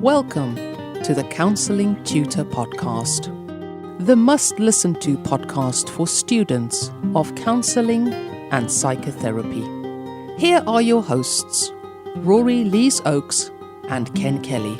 Welcome to the Counselling Tutor Podcast, the must-listen-to podcast for students of counselling and psychotherapy. Here are your hosts, Rory Lees-Oakes and Ken Kelly.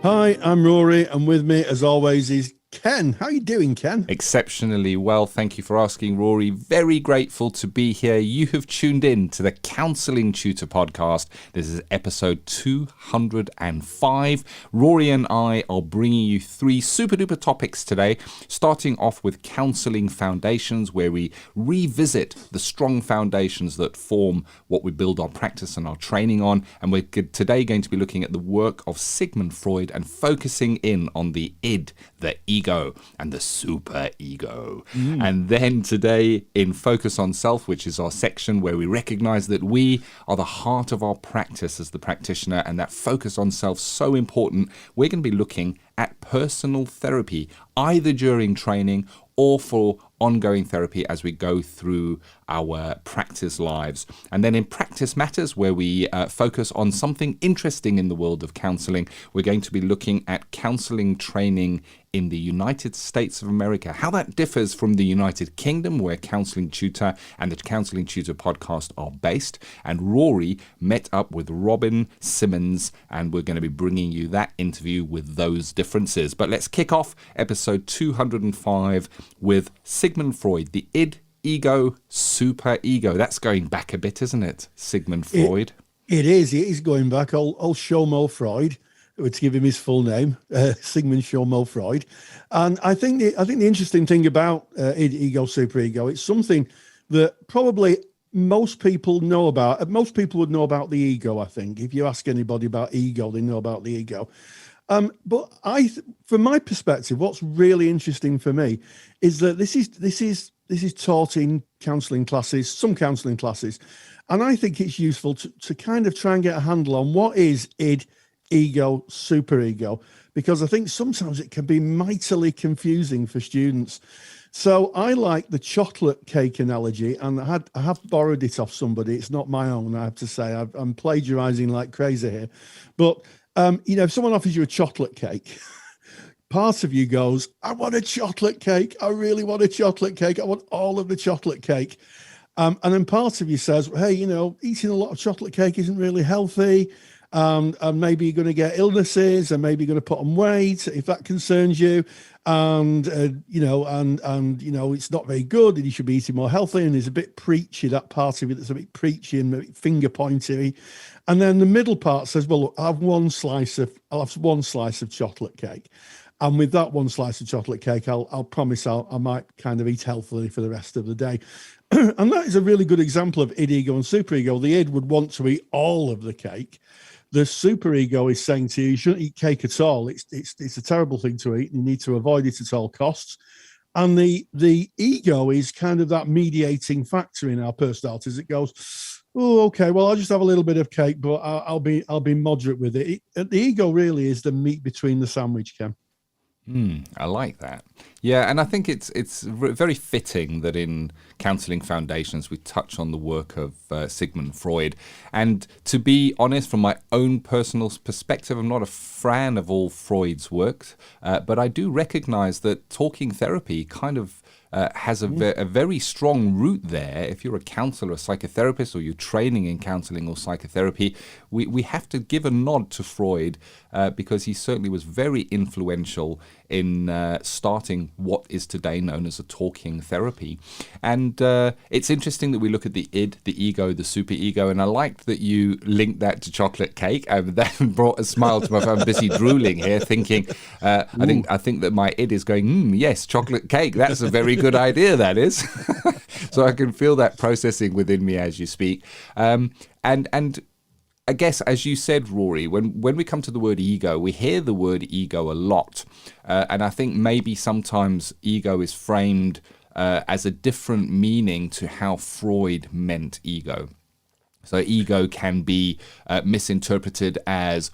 Hi, I'm Rory, and with me, as always, is Ken. How are you doing, Ken? Exceptionally well. Thank you for asking, Rory. Very grateful to be here. You have tuned in to the Counselling Tutor Podcast. This is episode 205. Rory and I are bringing you three super duper topics today, starting off with Counselling Foundations, where we revisit the strong foundations that form what we build our practice and our training on. And we're today going to be looking at the work of Sigmund Freud and focusing in on the id, the ego, and the superego. And then today in Focus on Self, which is our section where we recognize that we are the heart of our practice as the practitioner, and that focus on self so important, we're going to be looking at personal therapy, either during training or for ongoing therapy as we go through our practice lives. And then in Practice Matters, where we focus on something interesting in the world of counselling, we're going to be looking at counselling training in the United States of America, how that differs from the United Kingdom, where Counselling Tutor and the Counselling Tutor Podcast are based. And Rory met up with Robyn Symonds, and we're going to be bringing you that interview with those differences. But let's kick off episode 205 with Sigmund Freud, the id, ego, superego. That's going back a bit, isn't it, Sigmund Freud? It is. It is going back. Old Shomo Freud, to give him his full name, Sigmund Shomo Freud. And I think the interesting thing about id, ego, superego, it's something that probably most people know about. Most people would know about the ego, I think. If you ask anybody about ego, they know about the ego. But from my perspective, what's really interesting for me is that this is taught in counselling classes, some counselling classes, and I think it's useful to kind of try and get a handle on what is id, ego, superego, because I think sometimes it can be mightily confusing for students. So I like the chocolate cake analogy, and I have borrowed it off somebody. It's not my own, I have to say. I'm plagiarising like crazy here, but if someone offers you a chocolate cake, part of you goes, I want a chocolate cake. I really want a chocolate cake. I want all of the chocolate cake. And then part of you says, hey, eating a lot of chocolate cake isn't really healthy. And maybe you're going to get illnesses, and maybe you're going to put on weight if that concerns you. And, it's not very good, and you should be eating more healthy. And there's a bit preachy, that part of it that's a bit preachy and a bit finger pointy. And then the middle part says, well, look, I'll have one slice of chocolate cake. And with that one slice of chocolate cake, I'll promise I might kind of eat healthily for the rest of the day. And that is a really good example of id, ego, and superego. The id would want to eat all of the cake. The superego is saying to you, you shouldn't eat cake at all. It's a terrible thing to eat, and you need to avoid it at all costs. And the ego is kind of that mediating factor in our personalities. It goes, oh, okay, well, I'll just have a little bit of cake, but I'll be moderate with it. The ego really is the meat between the sandwich, Ken. I like that. Yeah, and I think it's very fitting that in Counselling Foundations we touch on the work of Sigmund Freud. And to be honest, from my own personal perspective, I'm not a fan of all Freud's work, but I do recognize that talking therapy kind of has a very strong root there. If you're a counsellor, a psychotherapist, or you're training in counselling or psychotherapy, we have to give a nod to Freud because he certainly was very influential in starting what is today known as a talking therapy. And it's interesting that we look at the id, the ego, the superego, and I liked that you linked that to chocolate cake. That brought a smile to my face. I'm busy drooling here, thinking, I think that my id is going, yes, chocolate cake. That's a very good idea, that is. So I can feel that processing within me as you speak. And I guess, as you said, Rory, when we come to the word ego, we hear the word ego a lot. And I think maybe sometimes ego is framed as a different meaning to how Freud meant ego. So ego can be misinterpreted as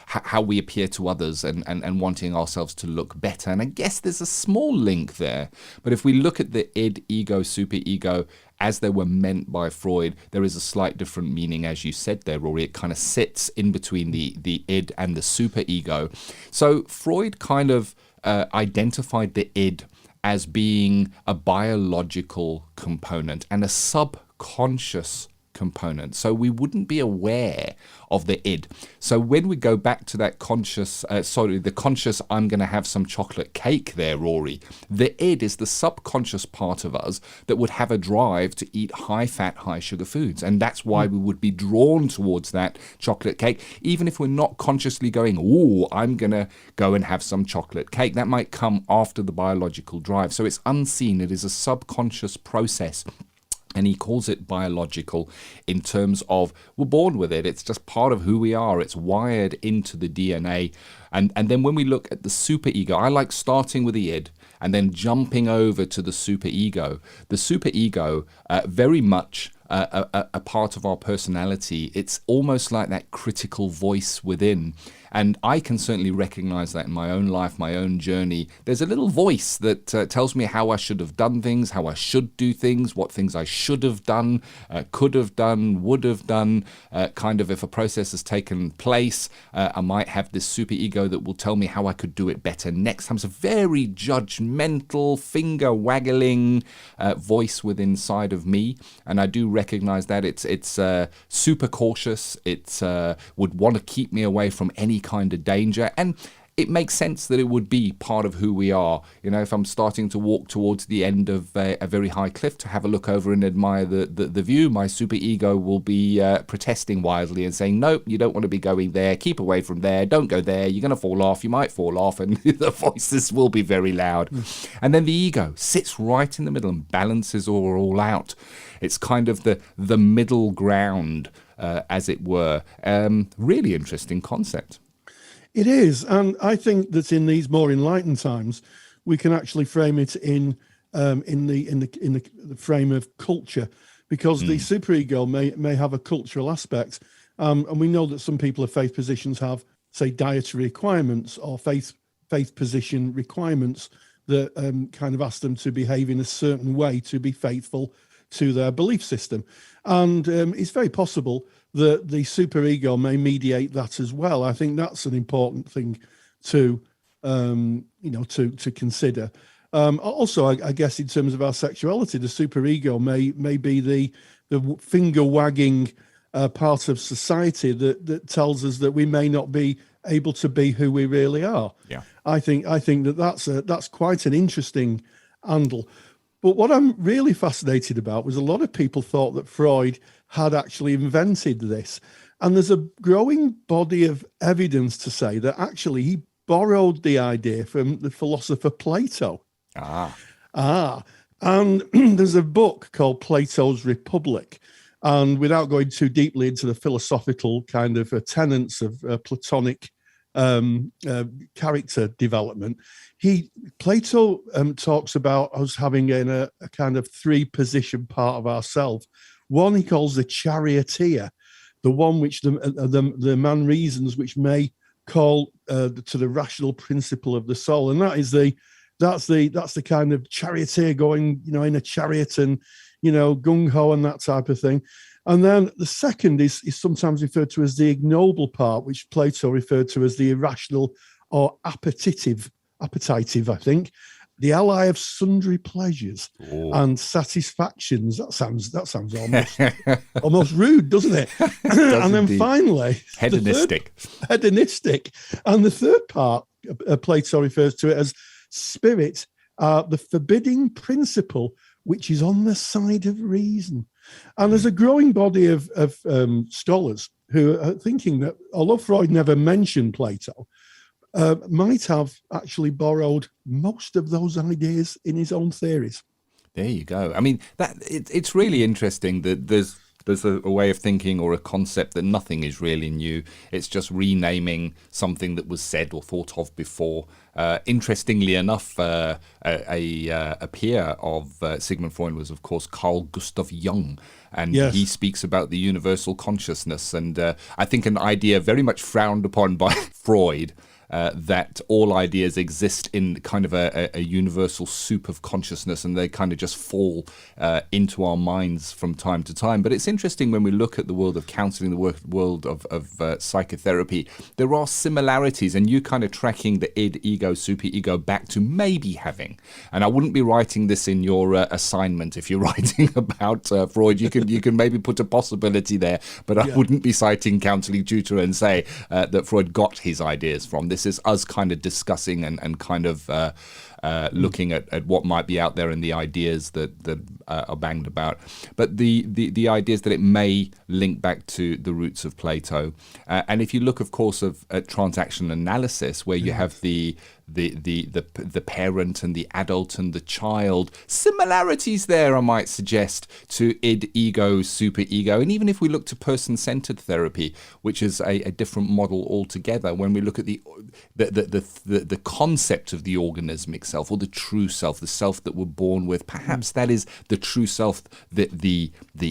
how we appear to others and wanting ourselves to look better. And I guess there's a small link there. But if we look at the id, ego, superego, as they were meant by Freud, there is a slight different meaning, as you said there, Rory. It kind of sits in between the id and the superego. So Freud kind of identified the id as being a biological component and a subconscious component. So we wouldn't be aware of the id. So when we go back to that conscious, the conscious, I'm going to have some chocolate cake there, Rory. The id is the subconscious part of us that would have a drive to eat high fat, high sugar foods. And that's why we would be drawn towards that chocolate cake, even if we're not consciously going, oh, I'm going to go and have some chocolate cake. That might come after the biological drive. So it's unseen. It is a subconscious process. And he calls it biological in terms of we're born with it. It's just part of who we are. It's wired into the DNA. And then when we look at the superego, I like starting with the id and then jumping over to the superego. The superego, very much a part of our personality. It's almost like that critical voice within. And I can certainly recognize that in my own life, my own journey. There's a little voice that tells me how I should have done things, how I should do things, what things I should have done, could have done, would have done. Kind of if a process has taken place, I might have this superego that will tell me how I could do it better next time. It's a very judgmental, finger-waggling voice within inside of me. And I do recognize that it's super cautious. It would want to keep me away from any kind of danger, and it makes sense that it would be part of who we are. You know, if I'm starting to walk towards the end of a very high cliff to have a look over and admire the view, my superego will be protesting wildly and saying, nope, you don't want to be going there, keep away from there, don't go there, you're going to fall off, you might fall off, and the voices will be very loud. And then the ego sits right in the middle and balances all out. It's kind of the middle ground, as it were. Really interesting concept. It is, and I think that in these more enlightened times, we can actually frame it in the frame of culture, because the superego may have a cultural aspect, and we know that some people of faith positions have, say, dietary requirements or faith position requirements that kind of ask them to behave in a certain way to be faithful to their belief system, and it's very possible that the superego may mediate that as well. I think that's an important thing to consider. Also, I guess in terms of our sexuality, the superego may be the finger wagging part of society that tells us that we may not be able to be who we really are. Yeah, I think that's quite an interesting angle. But what I'm really fascinated about was a lot of people thought that Freud had actually invented this. And there's a growing body of evidence to say that actually he borrowed the idea from the philosopher Plato. And there's a book called Plato's Republic. And without going too deeply into the philosophical kind of tenets of Platonic character development, Plato talks about us having a kind of three-position part of ourselves. One he calls the charioteer, the one which the man reasons, which may call to the rational principle of the soul, and that's the kind of charioteer going, in a chariot and gung ho and that type of thing. And then the second is sometimes referred to as the ignoble part, which Plato referred to as the irrational or appetitive, I think, the ally of sundry pleasures and satisfactions. That sounds almost rude, doesn't it? And then finally, hedonistic. And the third part, Plato refers to it as spirit, the forbidding principle, which is on the side of reason. And there's a growing body of scholars who are thinking that although Freud never mentioned Plato, might have actually borrowed most of those ideas in his own theories. There you go. I mean, it's really interesting that there's there's a way of thinking or a concept that nothing is really new. It's just renaming something that was said or thought of before. Interestingly enough, a peer of Sigmund Freud was, of course, Carl Gustav Jung, and Yes. he speaks about the universal consciousness. And I think an idea very much frowned upon by Freud, that all ideas exist in kind of a universal soup of consciousness, and they kind of just fall into our minds from time to time. But it's interesting when we look at the world of counselling, the world of psychotherapy, there are similarities, and you kind of tracking the id, ego, superego back to maybe having. And I wouldn't be writing this in your assignment if you're writing about Freud. You can maybe put a possibility there, but I wouldn't be citing Counselling Tutor and say that Freud got his ideas from. This is us kind of discussing and kind of looking at what might be out there and the ideas that are banged about. But the ideas that it may link back to the roots of Plato. And if you look, of course, at transaction analysis, where you have the parent and the adult and the child, similarities there, I might suggest, to id, ego, superego. And even if we look to person-centered therapy, which is a different model altogether, when we look at the concept of the organism itself, or the true self, the self that we're born with, perhaps that is the true self, the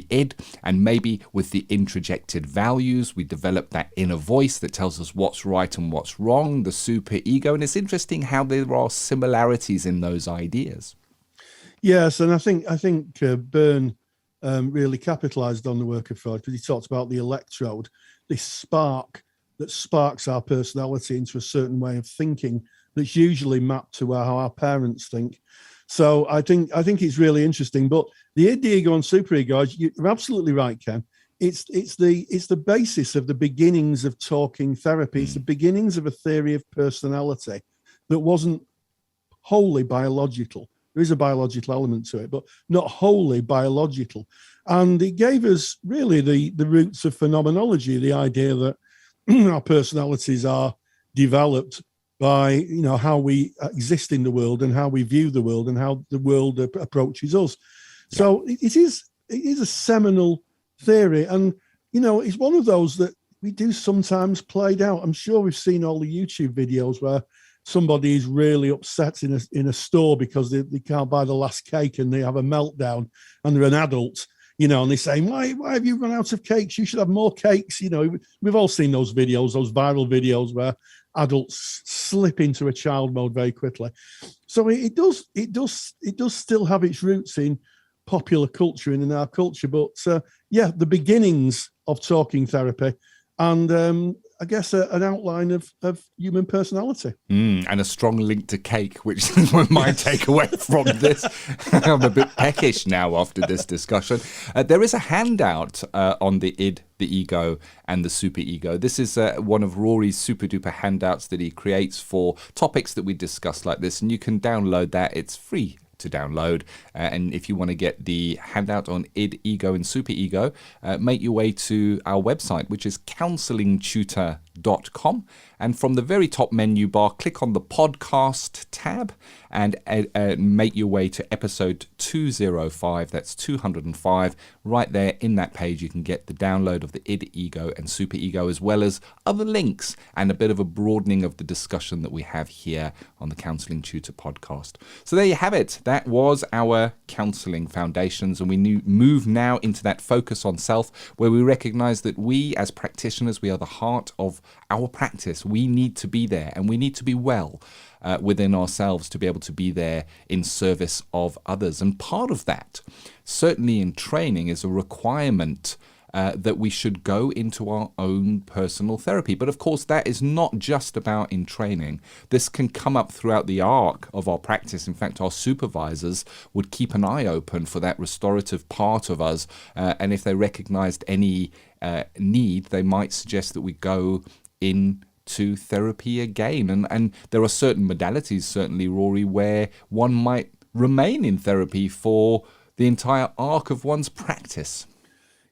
id, and maybe with the introjected values, we develop that inner voice that tells us what's right and what's wrong, the superego. And it's interesting how there are similarities in those ideas. Yes, and I think Byrne really capitalized on the work of Freud, because he talked about the electrode, this spark that sparks our personality into a certain way of thinking that's usually mapped to how our parents think. So I think it's really interesting. But the id, ego, and superego, you're absolutely right, Ken. It's the basis of the beginnings of talking therapy. It's the beginnings of a theory of personality that wasn't wholly biological. There is a biological element to it, but not wholly biological. And it gave us really the roots of phenomenology, the idea that our personalities are developed by how we exist in the world and how we view the world and how the world approaches us. Yeah. So it is a seminal theory, and it's one of those that we do sometimes played out. I'm sure we've seen all the YouTube videos where somebody is really upset in a store because they can't buy the last cake, and they have a meltdown, and they're an adult, and they say, why have you run out of cakes? You should have more cakes. We've all seen those videos, those viral videos where adults slip into a child mode very quickly. So it does still have its roots in popular culture and in our culture. But the beginnings of talking therapy, and I guess an outline of human personality. And a strong link to cake, which is my takeaway from this. I'm a bit peckish now after this discussion. There is a handout on the id, the ego, and the superego. This is one of Rory's super duper handouts that he creates for topics that we discuss like this, and you can download that. It's free to download, and if you want to get the handout on id, ego, and superego, make your way to our website, which is counsellingtutor.com, and from the very top menu bar, click on the podcast tab and make your way to episode 205. That's 205. Right there in that page, you can get the download of the id, ego, and superego, as well as other links and a bit of a broadening of the discussion that we have here on the Counselling Tutor Podcast. So there you have it. That was our Counselling Foundations, and we move now into that focus on self, where we recognize that we as practitioners, we are the heart of our practice. We need to be there, and we need to be well within ourselves to be able to be there in service of others. And part of that, certainly in training, is a requirement that we should go into our own personal therapy. But of course, that is not just about in training. This can come up throughout the arc of our practice. In fact, our supervisors would keep an eye open for that restorative part of us. And if they recognized any need, they might suggest that we go into therapy again. And there are certain modalities, certainly, Rory, where one might remain in therapy for the entire arc of one's practice.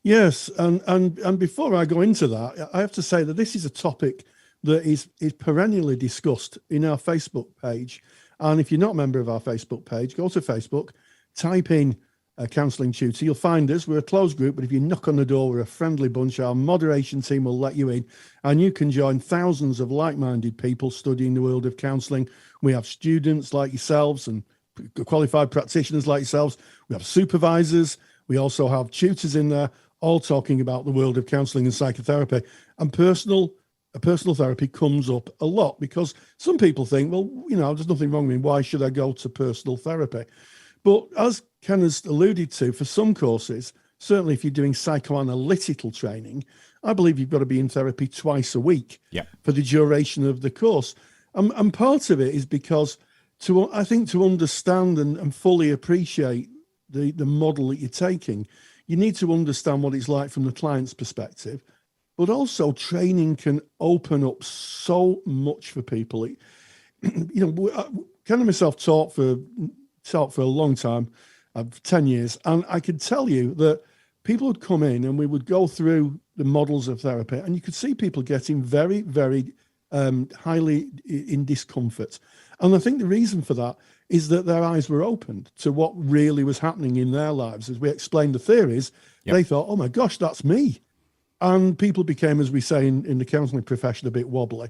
Yes, and before I go into that, I have to say that this is a topic that is perennially discussed in our Facebook page. And if you're not a member of our Facebook page, go to Facebook, type in Counselling Tutor. You'll find us. We're a closed group, but if you knock on the door, we're a friendly bunch. Our moderation team will let you in, and you can join thousands of like-minded people studying the world of counselling. We have students like yourselves and qualified practitioners like yourselves. We have supervisors. We also have tutors in there, all talking about the world of counselling and psychotherapy. And personal therapy comes up a lot because some people think, well, there's nothing wrong with me. Why should I go to personal therapy? But as Ken has alluded to, for some courses, certainly if you're doing psychoanalytical training, I believe you've got to be in therapy twice a week for the duration of the course. And part of it is because to understand and fully appreciate the model that you're taking, you need to understand what it's like from the client's perspective. But also training can open up so much for people. Ken and myself taught for a long time, 10 years, and I could tell you that people would come in and we would go through the models of therapy, and you could see people getting very, very highly in discomfort. And I think the reason for that is that their eyes were opened to what really was happening in their lives. As we explained the theories, they thought, oh my gosh, that's me. And people became, as we say in the counselling profession, a bit wobbly.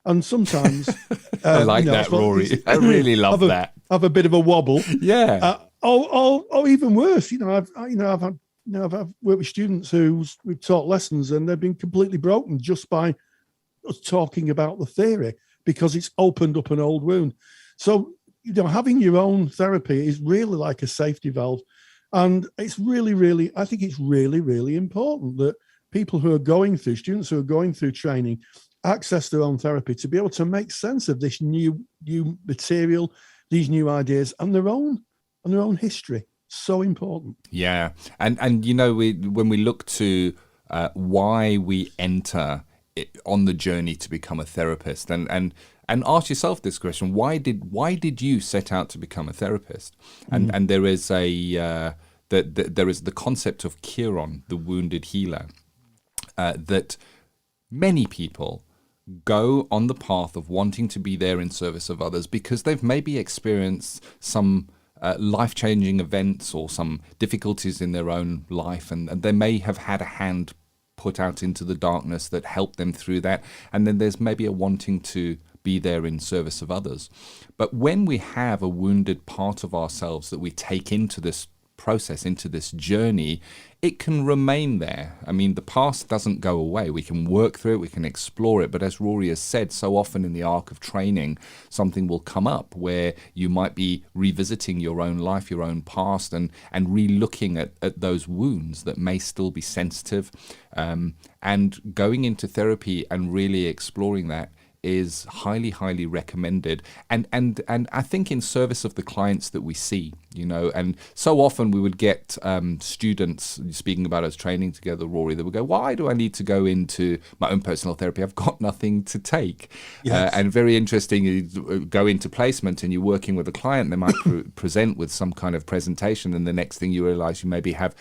And sometimes I like that, Rory. I really love that. Have a bit of a wobble. Yeah. Or even worse. I've worked with students we've taught lessons and they've been completely broken just by us talking about the theory because it's opened up an old wound. So having your own therapy is really like a safety valve, and it's really, really, I think it's really, really important that students who are going through training, access their own therapy to be able to make sense of this new material, these new ideas, and their own history. So important. Yeah, and when we look to why we enter on the journey to become a therapist, and ask yourself this question: why did you set out to become a therapist? And there is there is the concept of Chiron, the wounded healer, that many people go on the path of wanting to be there in service of others because they've maybe experienced some life-changing events or some difficulties in their own life, and they may have had a hand put out into the darkness that helped them through that, and then there's maybe a wanting to be there in service of others. But when we have a wounded part of ourselves that we take into this process, into this journey, it can remain there. I mean, the past doesn't go away. We can work through it, we can explore it, but as Rory has said, so often in the arc of training, something will come up where you might be revisiting your own life, your own past, and re-looking at those wounds that may still be sensitive, and going into therapy and really exploring that is highly, highly recommended, and I think in service of the clients that we see, and so often we would get students, speaking about us training together, Rory, that would go, why do I need to go into my own personal therapy? I've got nothing to take. Yes. And very interesting, you go into placement and you're working with a client, they might present with some kind of presentation, and the next thing you realize you maybe have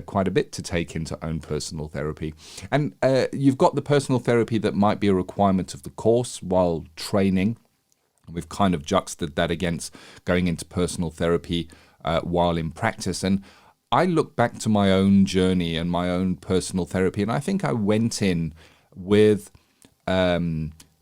quite a bit to take into own personal therapy. And you've got the personal therapy that might be a requirement of the course while training. We've kind of juxtaposed that against going into personal therapy while in practice. And I look back to my own journey and my own personal therapy, and I think I went in with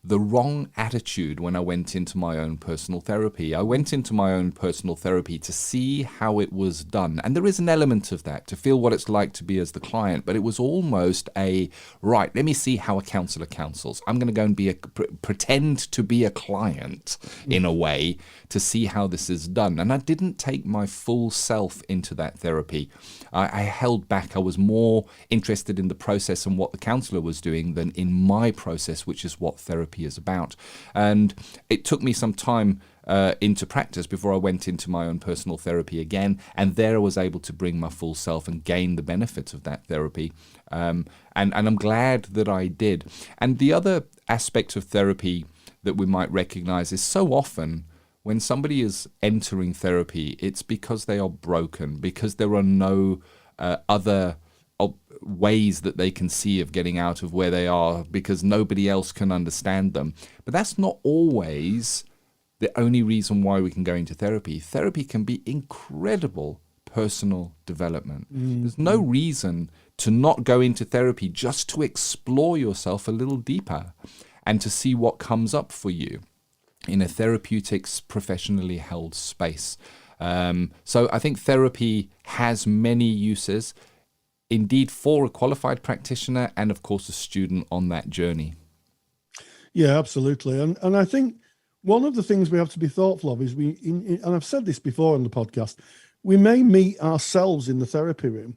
the wrong attitude when I went into my own personal therapy. I went into my own personal therapy to see how it was done. And there is an element of that, to feel what it's like to be as the client. But it was almost right, let me see how a counsellor counsels. I'm going to go and pretend to be a client in a way to see how this is done. And I didn't take my full self into that therapy. I held back. I was more interested in the process and what the counsellor was doing than in my process, which is what therapy is about. And it took me some time into practice before I went into my own personal therapy again, and there I was able to bring my full self and gain the benefits of that therapy, and I'm glad that I did. And the other aspect of therapy that we might recognize is so often when somebody is entering therapy, it's because they are broken, because there are no other ways that they can see of getting out of where they are, because nobody else can understand them. But that's not always the only reason why we can go into therapy. Therapy can be incredible personal development. There's no reason to not go into therapy just to explore yourself a little deeper and to see what comes up for you in a therapeutic, professionally held space. So I think therapy has many uses, indeed, for a qualified practitioner and, of course, a student on that journey. Yeah, absolutely. And I think one of the things we have to be thoughtful of is and I've said this before on the podcast, we may meet ourselves in the therapy room.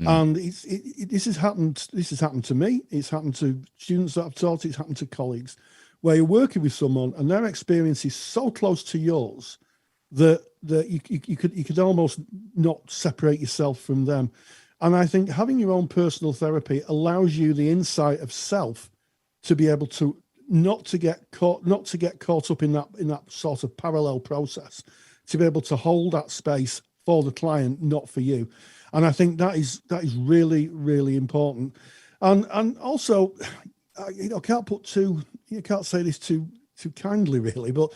And this has happened to me. It's happened to students that I've taught. It's happened to colleagues, where you're working with someone and their experience is so close to yours that you could almost not separate yourself from them. And I think having your own personal therapy allows you the insight of self to be able to not to get caught up in that sort of parallel process, to be able to hold that space for the client, not for you. And I think that is really, really important. And also, you can't say this too kindly, really, but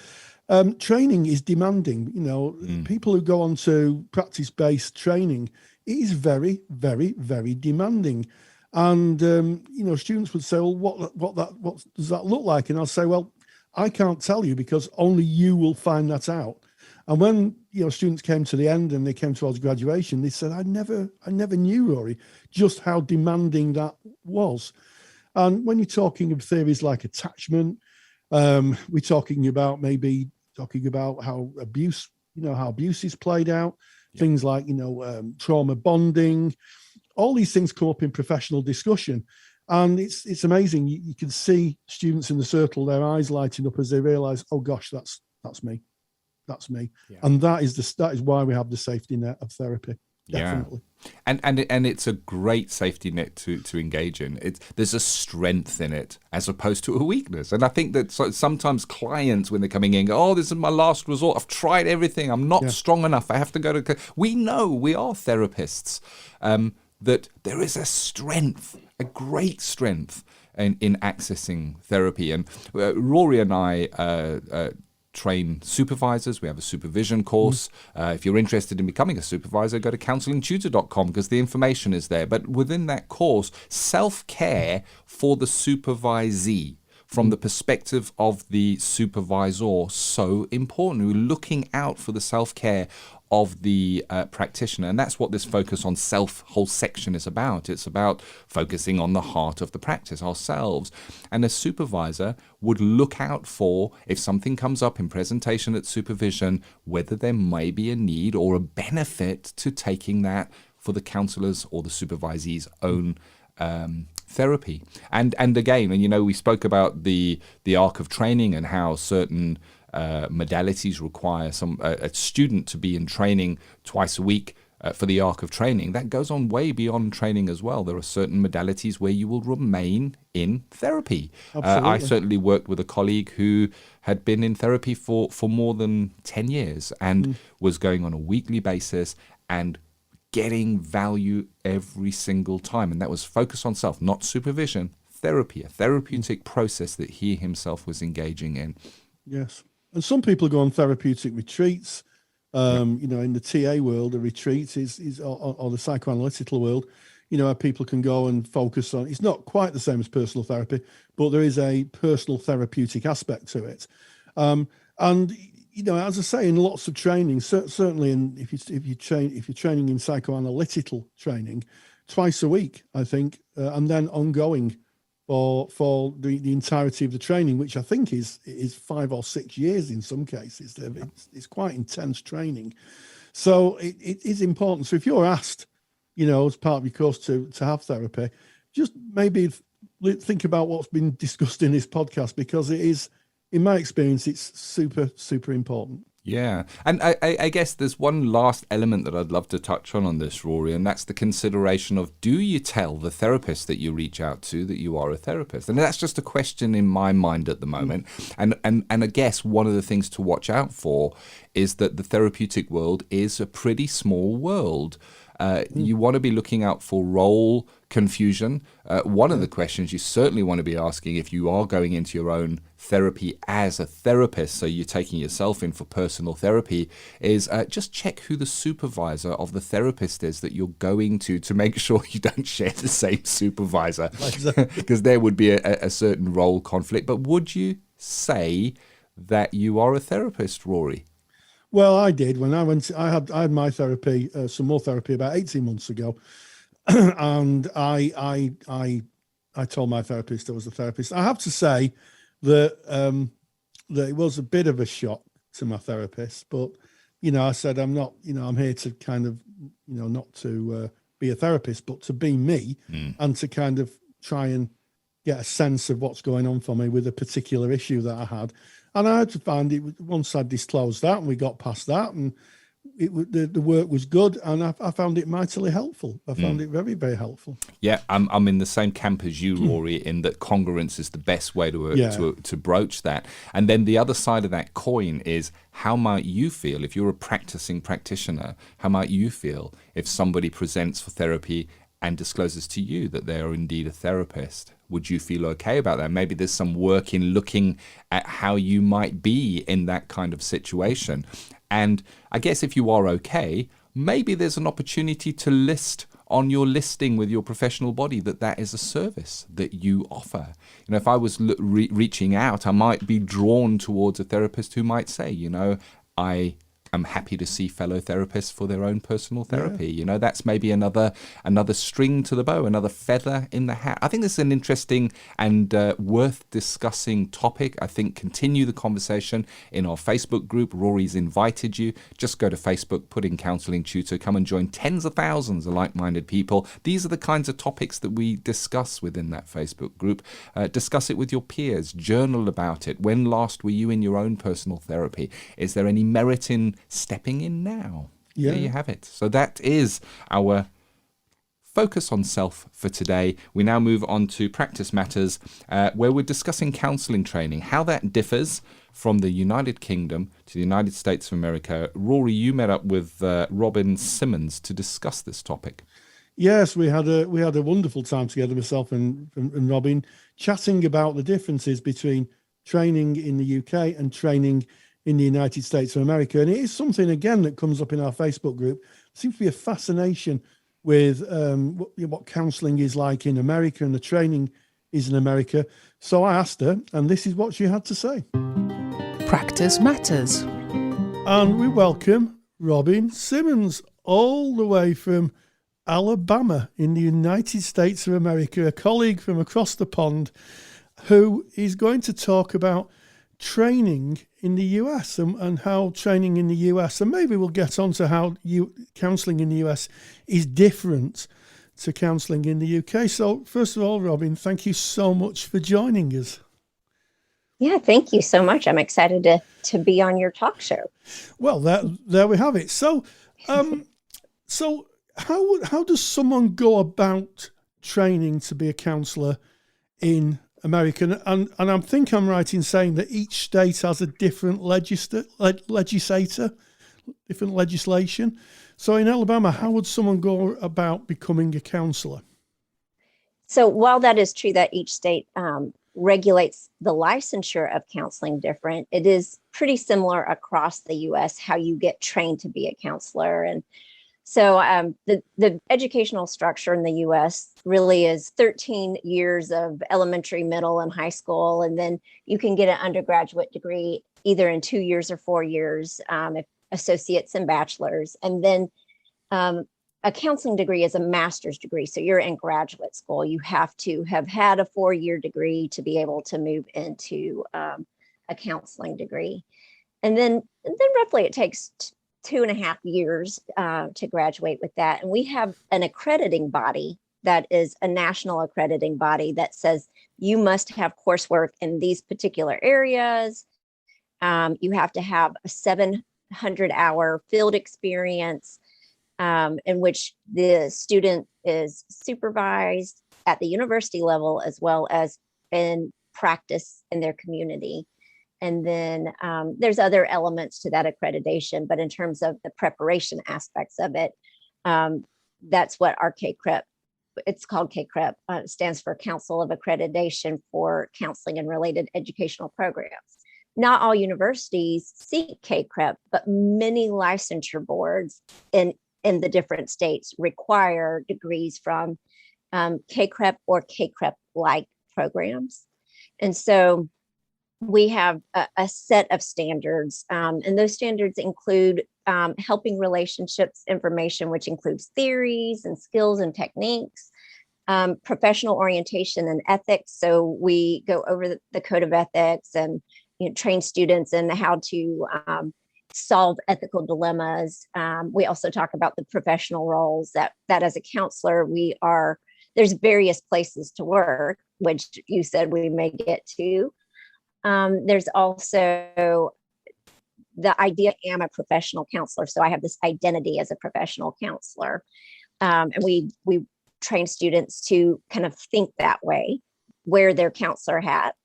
training is demanding. People who go on to practice-based training, it is very, very, very demanding. And students would say, well, what does that look like? And I'll say, well, I can't tell you because only you will find that out. And when students came to the end and they came towards graduation, they said, I never knew, Rory, just how demanding that was. And when you're talking of theories like attachment, we're talking about how abuse is played out, things like trauma bonding. All these things come up in professional discussion, and it's amazing. You can see students in the circle, their eyes lighting up as they realise, oh gosh, that's me. That's me. Yeah. And that is why we have the safety net of therapy. Definitely. Yeah. And it's a great safety net to engage in. There's a strength in it as opposed to a weakness. And I think that sometimes clients, when they're coming in, go, oh, this is my last resort. I've tried everything. I'm not strong enough. I have to go to... We know, we are therapists, that there is a strength, a great strength in accessing therapy. And Rory and I... train supervisors. We have a supervision course. If you're interested in becoming a supervisor, go to counsellingtutor.com because the information is there. But within that course, self-care for the supervisee from the perspective of the supervisor, so important. We're looking out for the self-care of the practitioner. And that's what this focus on self whole section is about. It's about focusing on the heart of the practice, ourselves. And a supervisor would look out for, if something comes up in presentation at supervision, whether there may be a need or a benefit to taking that for the counsellor's or the supervisee's own therapy. And again, we spoke about the arc of training and how certain modalities require a student to be in training twice a week for the arc of training. That goes on way beyond training as well. There are certain modalities where you will remain in therapy. I certainly worked with a colleague who had been in therapy for more than 10 years and was going on a weekly basis and getting value every single time. And that was focus on self, not supervision, therapy, a therapeutic process that he himself was engaging in. Yes. And some people go on therapeutic retreats. In the TA world, a retreat is or the psychoanalytical world, where people can go and focus on. It's not quite the same as personal therapy, but there is a personal therapeutic aspect to it. And as I say, in lots of training, certainly, if you're training in psychoanalytical training, twice a week, I think, and then ongoing for the entirety of the training, which I think is 5 or 6 years in some cases. It's quite intense training. So it is important. So if you're asked, as part of your course to have therapy, just maybe think about what's been discussed in this podcast, because it is, in my experience, it's super, super important. Yeah. And I guess there's one last element that I'd love to touch on this, Rory, and that's the consideration of, do you tell the therapist that you reach out to that you are a therapist? And that's just a question in my mind at the moment. And I guess one of the things to watch out for is that the therapeutic world is a pretty small world. You want to be looking out for role confusion. One of the questions you certainly want to be asking if you are going into your own therapy as a therapist, so you're taking yourself in for personal therapy, is just check who the supervisor of the therapist is that you're going to make sure you don't share the same supervisor, because there would be a certain role conflict. But would you say that you are a therapist, Rory? Well, I did when I went. I had my therapy, some more therapy, about 18 months ago, and I told my therapist I was a therapist. I have to say that that it was a bit of a shock to my therapist, but I said I'm not. I'm here to kind of not to be a therapist, but to be me, and to kind of try and get a sense of what's going on for me with a particular issue that I had. And I had to find it, once I disclosed that and we got past that, and the work was good, and I found it mightily helpful. I found it very, very helpful. Yeah, I'm in the same camp as you, Rory, in that congruence is the best way to broach that. And then the other side of that coin is, how might you feel if you're a practicing practitioner? How might you feel if somebody presents for therapy and discloses to you that they are indeed a therapist? Would you feel okay about that? Maybe there's some work in looking at how you might be in that kind of situation. And I guess if you are okay, maybe there's an opportunity to list on your listing with your professional body that is a service that you offer. If I was reaching out, I might be drawn towards a therapist who might say, I'm happy to see fellow therapists for their own personal therapy. Yeah. That's maybe another string to the bow, another feather in the hat. I think this is an interesting and worth discussing topic. I think continue the conversation in our Facebook group. Rory's invited you. Just go to Facebook, put in Counselling Tutor, come and join tens of thousands of like-minded people. These are the kinds of topics that we discuss within that Facebook group. Discuss it with your peers. Journal about it. When last were you in your own personal therapy? Is there any merit in stepping in now? There you have it. So that is our focus on self for today. We now move on to Practice Matters, where we're discussing counselling training, how that differs from the United Kingdom to the United States of America. Rory, you met up with Robyn Symonds to discuss this topic. Yes, we had a wonderful time together, myself and Robyn, chatting about the differences between training in the UK and training in the United States of America. And it is something, again, that comes up in our Facebook group. There seems to be a fascination with what counselling is like in America and the training is in America. So I asked her, and this is what she had to say. Practice Matters. And we welcome Robyn Symonds, all the way from Alabama in the United States of America, a colleague from across the pond, who is going to talk about training in the US and how training in the US, and maybe we'll get on to how counselling in the US is different to counselling in the UK. So first of all, Robyn, thank you so much for joining us. Yeah, thank you so much. I'm excited to be on your talk show. Well, there we have it. So, so how does someone go about training to be a counsellor in America? And I think I'm right in saying that each state has a different legislator, different legislation. So in Alabama, how would someone go about becoming a counsellor? So while that is true that each state regulates the licensure of counseling different, it is pretty similar across the U.S. how you get trained to be a counselor. And so the educational structure in the U.S. really is 13 years of elementary, middle, and high school. And then you can get an undergraduate degree either in 2 years or 4 years, associates and bachelors. And then a counseling degree is a master's degree. So you're in graduate school. You have to have had a 4-year degree to be able to move into a counseling degree. And then roughly it takes 2.5 years to graduate with that. And we have an accrediting body that is a national accrediting body that says you must have coursework in these particular areas. You have to have a 700-hour field experience in which the student is supervised at the university level as well as in practice in their community. And then there's other elements to that accreditation, but in terms of the preparation aspects of it, that's what our KCREP, it's called KCREP, stands for Council of Accreditation for Counseling and Related Educational Programs. Not all universities seek KCREP, but many licensure boards in the different states require degrees from KCREP or KCREP-like programs. And so we have a set of standards, and those standards include helping relationships information, which includes theories and skills and techniques, professional orientation and ethics. So we go over the code of ethics and train students in how to solve ethical dilemmas. We also talk about the professional roles that as a counselor, there's various places to work, which you said we may get to. There's also the idea I'm a professional counselor. So I have this identity as a professional counselor. And we train students to kind of think that way, wear their counselor hat.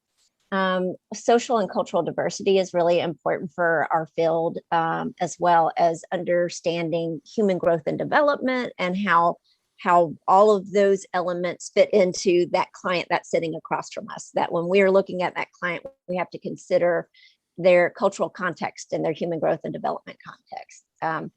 Social and cultural diversity is really important for our field, as well as understanding human growth and development and how all of those elements fit into that client that's sitting across from us. That when we're looking at that client, we have to consider their cultural context and their human growth and development context.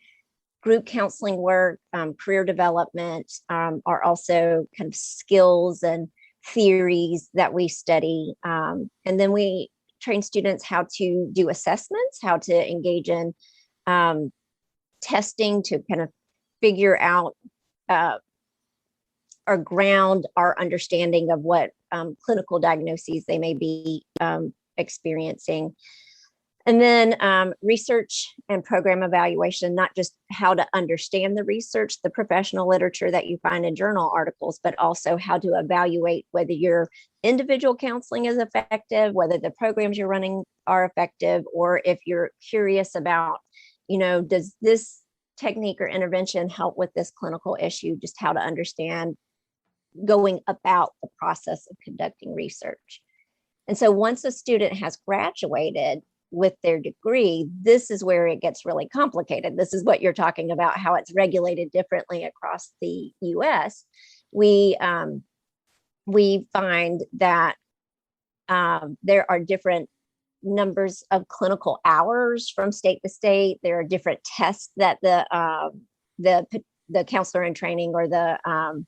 Group counseling work, career development are also kind of skills and theories that we study. And then we train students how to do assessments, how to engage in testing to kind of figure out or ground our understanding of what clinical diagnoses they may be experiencing. And then research and program evaluation, not just how to understand the research, the professional literature that you find in journal articles, but also how to evaluate whether your individual counseling is effective, whether the programs you're running are effective, or if you're curious about, does this technique or intervention help with this clinical issue, just how to understand going about the process of conducting research. And so once a student has graduated with their degree, this is where it gets really complicated. This is what you're talking about, how it's regulated differently across the US. We find that there are different numbers of clinical hours from state to state. There are different tests that the counselor in training or the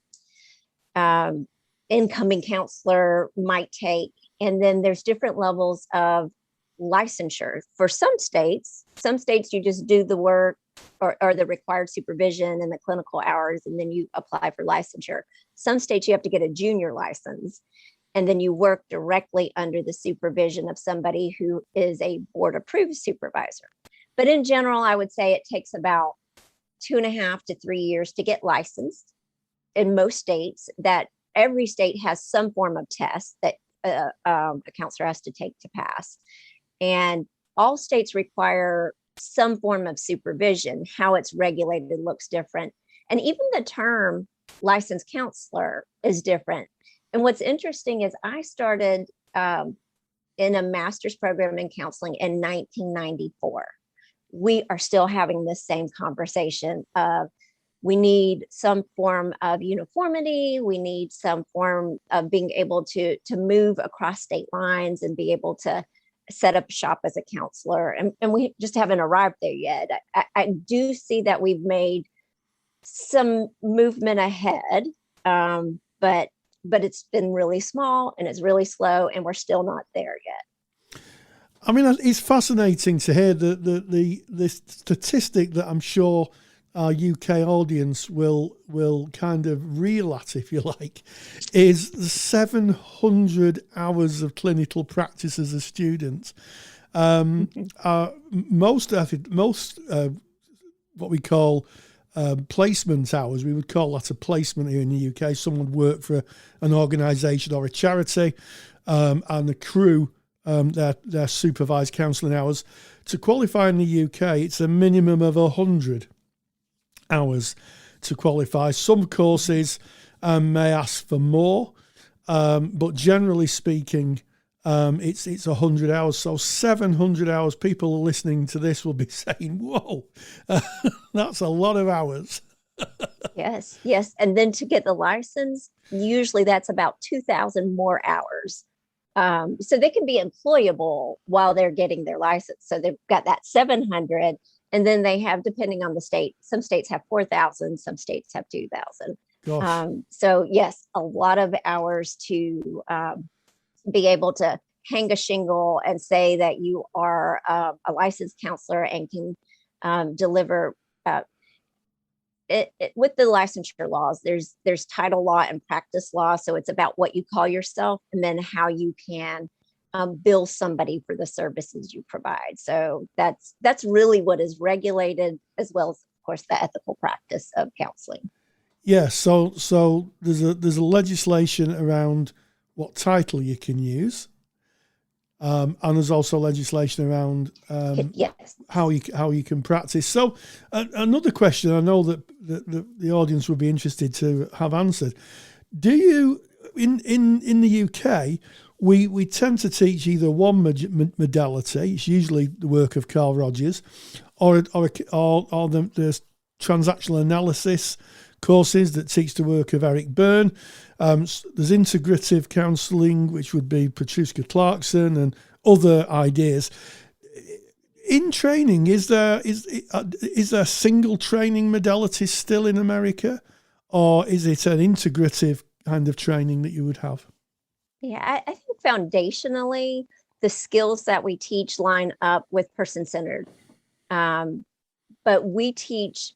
incoming counselor might take. And then there's different levels of licensure. For some states you just do the work or the required supervision and the clinical hours, and then you apply for licensure. Some states you have to get a junior license, and then you work directly under the supervision of somebody who is a board approved supervisor. But in general, I would say it takes about 2.5 to 3 years to get licensed in most states. That every state has some form of test that a counselor has to take to pass. And all states require some form of supervision. How it's regulated looks different. And even the term licensed counselor is different. And what's interesting is I started in a master's program in counseling in 1994. We are still having this same conversation of we need some form of uniformity. We need some form of being able to move across state lines and be able to set up shop as a counselor. And we just haven't arrived there yet. I do see that we've made some movement ahead, but it's been really small and it's really slow, and we're still not there yet. I mean, it's fascinating to hear the statistic that I'm sure our UK audience will kind of reel at, if you like, is 700 hours of clinical practice as a student. Most what we call placement hours, we would call that a placement here in the UK. Someone work for an organisation or a charity and accrue their supervised counselling hours. To qualify in the UK, it's a minimum of 100 hours to qualify. Some courses may ask for more, but generally speaking, it's 100 hours. So 700 hours. People listening to this will be saying, "Whoa, that's a lot of hours." Yes, yes. And then to get the license, usually that's about 2,000 more hours. So they can be employable while they're getting their license. So they've got that 700, and then they have, depending on the state, some states have 4,000, some states have 2,000. Gosh. So yes, a lot of hours to be able to hang a shingle and say that you are a licensed counselor and can deliver. With the licensure laws, there's title law and practice law. So it's about what you call yourself and then how you can bill somebody for the services you provide. So that's really what is regulated, as well as, of course, the ethical practice of counseling. Yeah, so there's a legislation around what title you can use, and there's also legislation around yes, how you can practice. So another question I know that the audience would be interested to have answered: do you in the UK we tend to teach either one modality? It's usually the work of Carl Rogers, or the transactional analysis courses that teach the work of Eric Byrne. There's integrative counselling, which would be Petruska Clarkson and other ideas. In training, is there single training modalities still in America, or is it an integrative kind of training that you would have? Yeah, I think foundationally, the skills that we teach line up with person-centered. But we teach,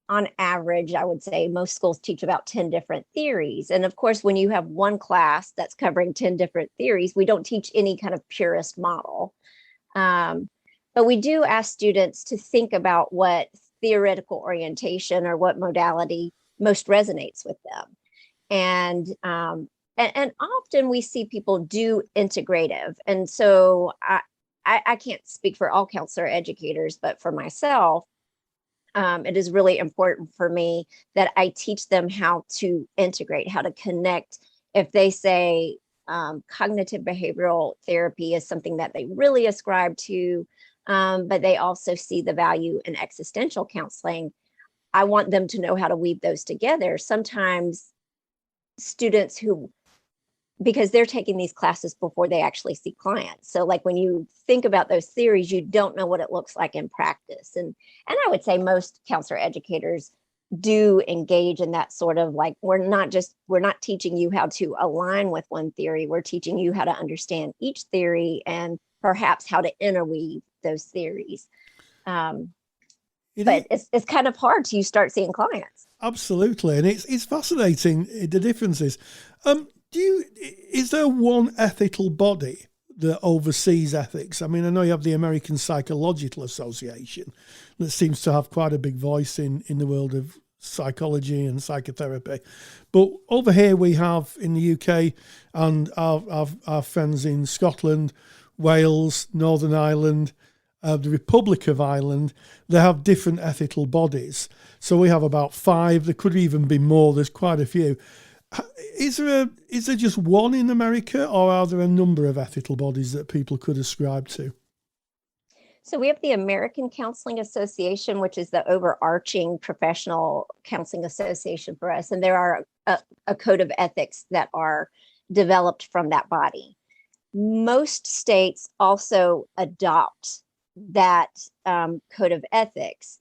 on average, I would say most schools teach about 10 different theories. And of course, when you have one class that's covering 10 different theories, we don't teach any kind of purist model. But we do ask students to think about what theoretical orientation or what modality most resonates with them. And often we see people do integrative. And so I can't speak for all counselor educators, but for myself, it is really important for me that I teach them how to integrate, how to connect. If they say cognitive behavioral therapy is something that they really ascribe to, but they also see the value in existential counseling, I want them to know how to weave those together. Sometimes students because they're taking these classes before they actually see clients. So like when you think about those theories, you don't know what it looks like in practice. And I would say most counselor educators do engage in that sort of like, we're not teaching you how to align with one theory. We're teaching you how to understand each theory and perhaps how to interweave those theories. But it's kind of hard till you start seeing clients. Absolutely. And it's fascinating, the differences. Is there one ethical body that oversees ethics? I mean, I know you have the American Psychological Association that seems to have quite a big voice in the world of psychology and psychotherapy. But over here we have in the UK and our friends in Scotland, Wales, Northern Ireland, the Republic of Ireland, they have different ethical bodies. So we have about 5. There could even be more. There's quite a few. Is there just one in America, or are there a number of ethical bodies that people could ascribe to? So we have the American Counselling Association, which is the overarching professional counseling association for us. And there are a code of ethics that are developed from that body. Most states also adopt that code of ethics.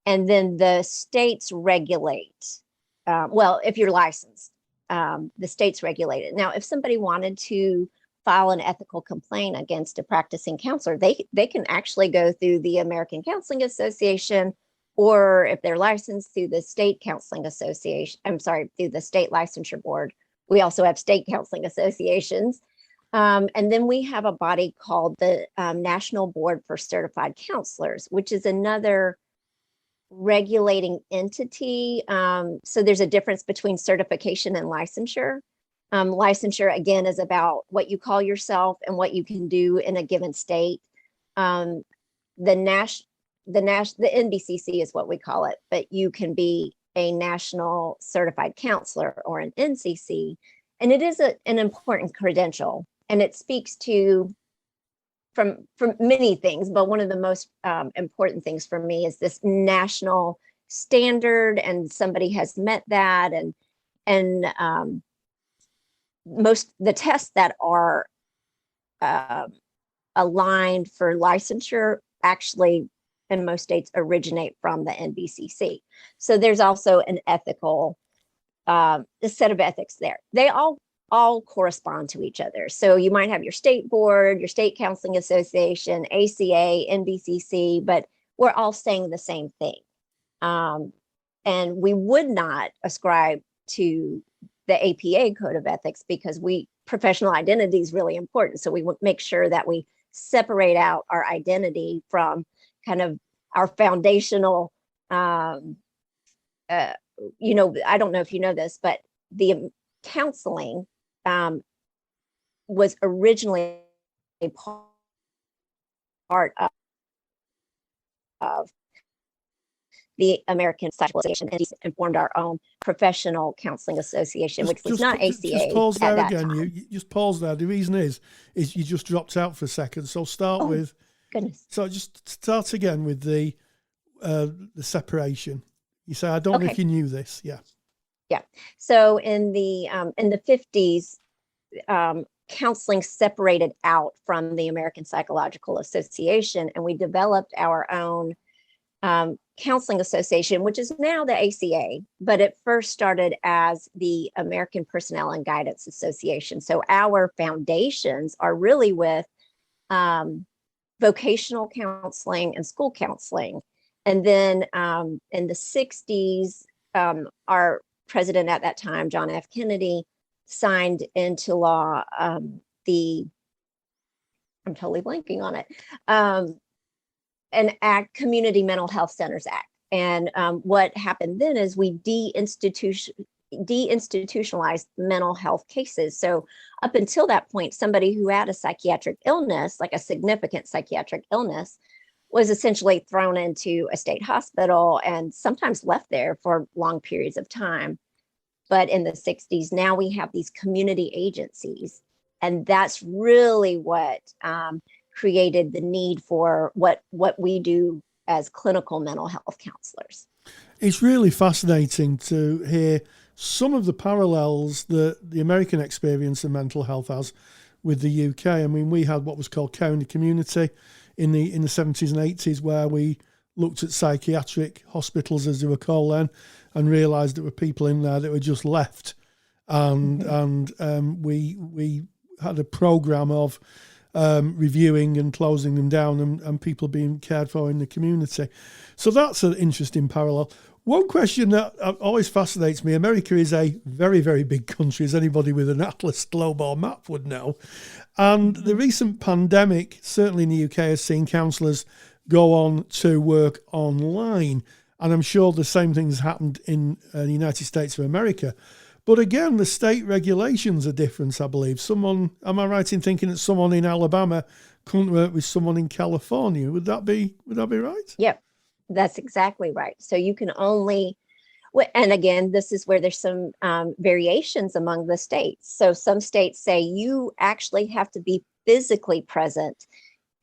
And then the states regulate, if you're licensed, the states regulate it. Now, if somebody wanted to file an ethical complaint against a practicing counselor, they can actually go through the American Counseling Association, or if they're licensed, through the state counseling association, through the state licensure board. We also have state counseling associations. And then we have a body called the National Board for Certified Counselors, which is another regulating entity. So there's a difference between certification and licensure. Licensure, again, is about what you call yourself and what you can do in a given state. The NBCC is what we call it, but you can be a National Certified Counselor or an NCC, and it is an important credential, and it speaks to from many things, but one of the most important things for me is this national standard and somebody has met that, and most the tests that are aligned for licensure actually in most states originate from the NBCC. So there's also an ethical a set of ethics there. They all correspond to each other. So you might have your state board, your state counseling association, ACA, NBCC, but we're all saying the same thing. And we would not ascribe to the APA code of ethics because professional identity is really important. So we make sure that we separate out our identity from kind of our foundational, I don't know if you know this, but the counseling was originally a part of the American Psychological Association, and formed our own professional counseling association, which was not ACA. Just pause there again. Time. You just pause there. The reason is you just dropped out for a second. So start with. Goodness. So just start again with the separation. You say, I don't know if you knew this. Yeah. Yeah. So in the 50s, counseling separated out from the American Psychological Association, and we developed our own counseling association, which is now the ACA, but it first started as the American Personnel and Guidance Association. So our foundations are really with vocational counseling and school counseling. And then in the 60s, our president at that time, John F. Kennedy, signed into law I'm totally blanking on it, an act, Community Mental Health Centers Act. And what happened then is we deinstitutionalized mental health cases. So up until that point, somebody who had a psychiatric illness, like a significant psychiatric illness, was essentially thrown into a state hospital and sometimes left there for long periods of time. But in the 60s, now we have these community agencies. And that's really what created the need for what we do as clinical mental health counselors. It's really fascinating to hear some of the parallels that the American experience of mental health has with the UK. I mean, we had what was called Care in the Community in the 70s and 80s, where we looked at psychiatric hospitals, as they were called then, and realised there were people in there that were just left. And we had a programme of reviewing and closing them down, and people being cared for in the community. So that's an interesting parallel. One question that always fascinates me, America is a very, very big country, as anybody with an atlas globe or map would know. And the recent pandemic, certainly in the UK, has seen counsellors go on to work online. And I'm sure the same things happened in the United States of America. But again, the state regulations are different, I believe. Am I right in thinking that someone in Alabama couldn't work with someone in California? Would that be right? Yep, that's exactly right. So you can only, and again, this is where there's some variations among the states. So some states say you actually have to be physically present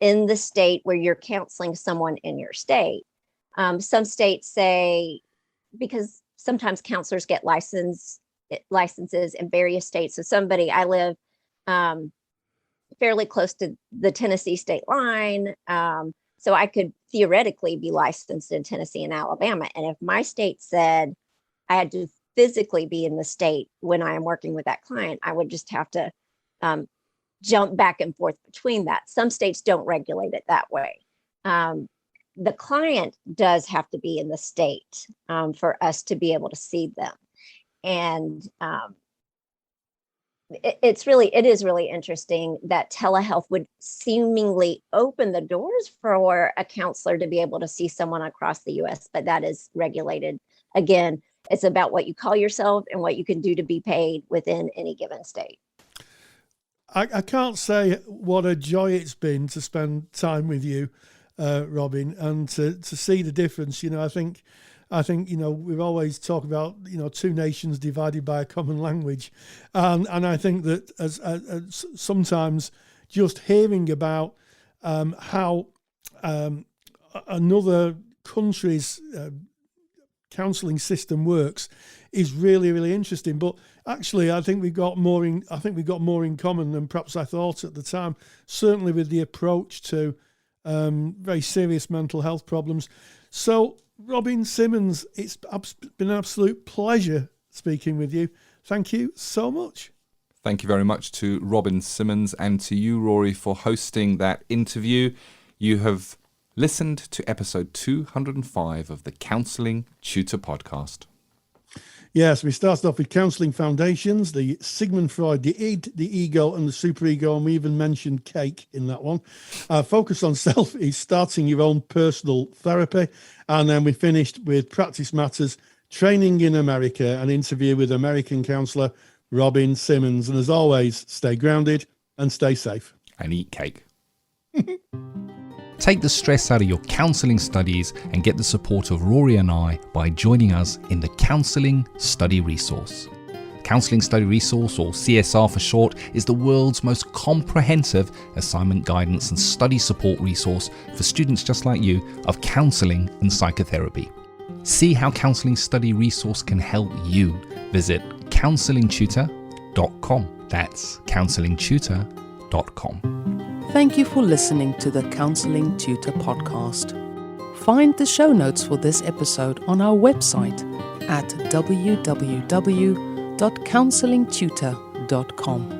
in the state where you're counseling someone in your state. Some states say, because sometimes counselors get licenses in various states. So I live fairly close to the Tennessee state line. So I could theoretically be licensed in Tennessee and Alabama. And if my state said I had to physically be in the state when I am working with that client, I would just have to jump back and forth between that. Some states don't regulate it that way. The client does have to be in the state for us to be able to see them. And it is really interesting that telehealth would seemingly open the doors for a counselor to be able to see someone across the US, but that is regulated. Again, it's about what you call yourself and what you can do to be paid within any given state. I can't say what a joy it's been to spend time with you, Robyn, and to see the difference. I think we've always talked about two nations divided by a common language, and I think that as sometimes just hearing about how another country's counselling system works is really, really interesting. But actually, I think we've got more in common than perhaps I thought at the time. Certainly with the approach to very serious mental health problems. So, Robyn Symonds, it's been an absolute pleasure speaking with you. Thank you so much. Thank you very much to Robyn Symonds and to you, Rory, for hosting that interview. You have listened to episode 205 of the Counselling Tutor Podcast. Yes, we started off with Counselling Foundations, the Sigmund Freud, the id, the ego, and the superego, and we even mentioned cake in that one. Focus on Self is starting your own personal therapy, and then we finished with Practice Matters, Training in America, an interview with American counsellor Robyn Symonds. And as always, stay grounded and stay safe. And eat cake. Take the stress out of your counselling studies and get the support of Rory and I by joining us in the Counselling Study Resource. Counselling Study Resource, or CSR for short, is the world's most comprehensive assignment guidance and study support resource for students just like you of counselling and psychotherapy. See how Counselling Study Resource can help you. Visit counsellingtutor.com. That's counsellingtutor.com. Thank you for listening to the Counselling Tutor Podcast. Find the show notes for this episode on our website at www.counsellingtutor.com.